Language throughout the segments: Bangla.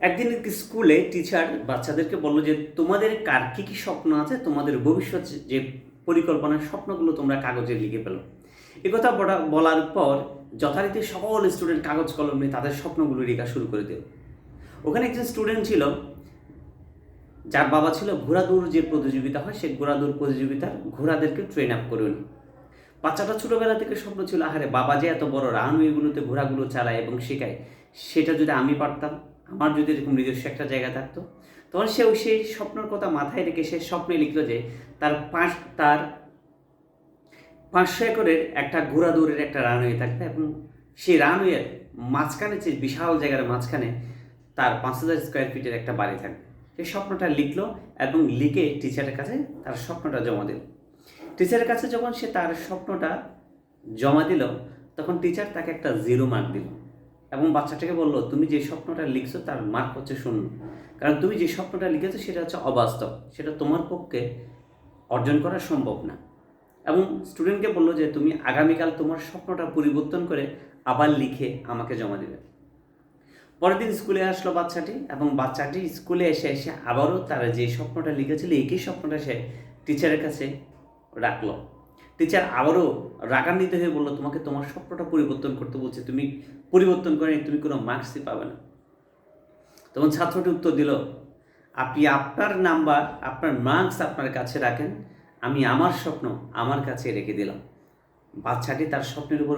একদিন স্কুলে টিচার বাচ্চাদেরকে বলল যে তোমাদের কার কী কী স্বপ্ন আছে, তোমাদের ভবিষ্যৎ যে পরিকল্পনার স্বপ্নগুলো তোমরা কাগজে লিখে ফেলো। একথা বলার পর যথারীতি সকল স্টুডেন্ট কাগজ কলম নিয়ে তাদের স্বপ্নগুলো লেখা শুরু করে দিল। ওখানে একজন স্টুডেন্ট ছিল যার বাবা ছিল ঘোড়াদৌড় যে প্রতিযোগিতা হয় সেই ঘোড়াদৌড় প্রতিযোগিতার ঘোড়াদেরকে ট্রেন আপ করে উনি। বাচ্চাটা ছোটোবেলা থেকে স্বপ্ন ছিল, আহারে বাবা যে এত বড় রানওয়েগুলোতে ঘোড়াগুলো চালায় এবং শেখায়, সেটা যদি আমি পারতাম, আমার যদি এরকম নিজস্ব একটা জায়গা থাকতো। তখন সেও সেই স্বপ্নের কথা মাথায় রেখে সে স্বপ্নে লিখলো যে তার 500 একরের একটা ঘোড়া দৌড়ের একটা রানওয়ে থাকবে এবং সেই রানওয়ের মাঝখানে, যে বিশাল জায়গার মাঝখানে তার 5000 স্কোয়ার ফিটের একটা বাড়ি থাকবে। সেই স্বপ্নটা লিখলো এবং লিখে টিচারের কাছে তার স্বপ্নটা জমা দিল। টিচারের কাছে যখন সে তার স্বপ্নটা জমা দিল, তখন টিচার তাকে একটা 0 মার্ক দিল এবং বাচ্চাটাকে বলল, তুমি যে স্বপ্নটা লিখছো তার মার্ক হচ্ছে 0, কারণ তুমি যে স্বপ্নটা লিখেছো সেটা হচ্ছে অবাস্তব, সেটা তোমার পক্ষে অর্জন করা সম্ভব না। এবং স্টুডেন্টকে বললো যে তুমি আগামীকাল তোমার স্বপ্নটা পরিবর্তন করে আবার লিখে আমাকে জমা দেবে। পরের দিন স্কুলে আসলো বাচ্চাটি এবং বাচ্চাটি স্কুলে এসে আবারও তারা যে স্বপ্নটা লিখেছিল একই স্বপ্নটা সে টিচারের কাছে রাখলো। টিচার আবারও রাগান্বিত হয়ে বললো, তোমাকে তোমার স্বপ্নটা পরিবর্তন করতে বলছে, তুমি পরিবর্তন করে তুমি কোনো মার্কসই পাবে না। তখন ছাত্রটি উত্তর দিল, আপনি আপনার নাম্বার, আপনার মার্কস আপনার কাছে রাখেন, আমি আমার স্বপ্ন আমার কাছে রেখে দিলাম। বাচ্চাটি তার স্বপ্নের উপর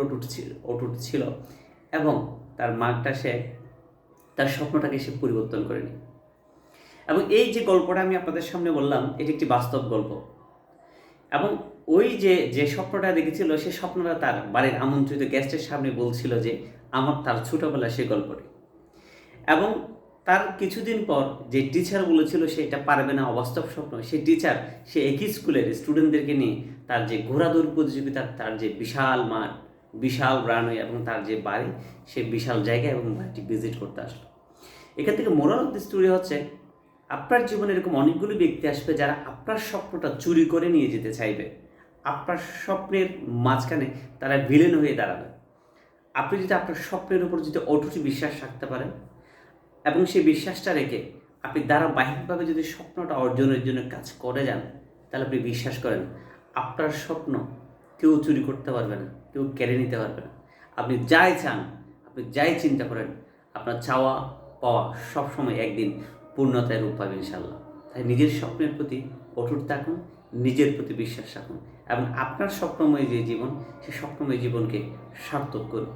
অটুট ছিল এবং তার তার স্বপ্নটাকে সে পরিবর্তন করেনি। এবং এই যে গল্পটা আমি আপনাদের সামনে বললাম, এটি একটি বাস্তব গল্প। এবং ওই যে স্বপ্নটা দেখেছিল, সে স্বপ্নটা তার বাড়ির আমন্ত্রিত গেস্টের সামনে বলছিল যে তার ছোটোবেলায় সে গল্পটি। এবং তার কিছুদিন পর যে টিচার বলেছিল সে এটা পারবে না, অবাস্তব স্বপ্ন, সেই টিচার সে একই স্কুলের স্টুডেন্টদেরকে নিয়ে তার যে ঘোড়াদৌড় প্রতিযোগিতার, তার যে বিশাল মাঠ, বিশাল রানওয়ে এবং তার যে বাড়ি, সে বিশাল জায়গা এবং বাড়িটি ভিজিট করতে আসলো। এখান থেকে মোরাল অফ দি স্টোরি হচ্ছে, আপনার জীবনে এরকম অনেকগুলো ব্যক্তি আসবে যারা আপনার স্বপ্নটা চুরি করে নিয়ে যেতে চাইবে। আপনার স্বপ্নের মাঝখানে তারা ভিলেন হয়ে দাঁড়াবে। আপনি যদি আপনার স্বপ্নের উপর যদি অটুট বিশ্বাস রাখতে পারেন এবং সেই বিশ্বাসটা রেখে আপনি ধারাবাহিকভাবে যদি স্বপ্নটা অর্জনের জন্য কাজ করে যান, তাহলে আপনি বিশ্বাস করেন আপনার স্বপ্ন কেউ চুরি করতে পারবে না, কেউ কেড়ে নিতে পারবে না। আপনি যাই চান, আপনি যাই চিন্তা করেন, আপনার চাওয়া পাওয়া সবসময় একদিন পূর্ণতায় রূপ পাবে ইনশাল্লাহ। তাই নিজের স্বপ্নের প্রতি অটুট থাকুন, নিজের প্রতি বিশ্বাস রাখুন এবং আপনার স্বপ্নময় যে জীবন, সেই স্বপ্নময় জীবনকে সার্থক করুন।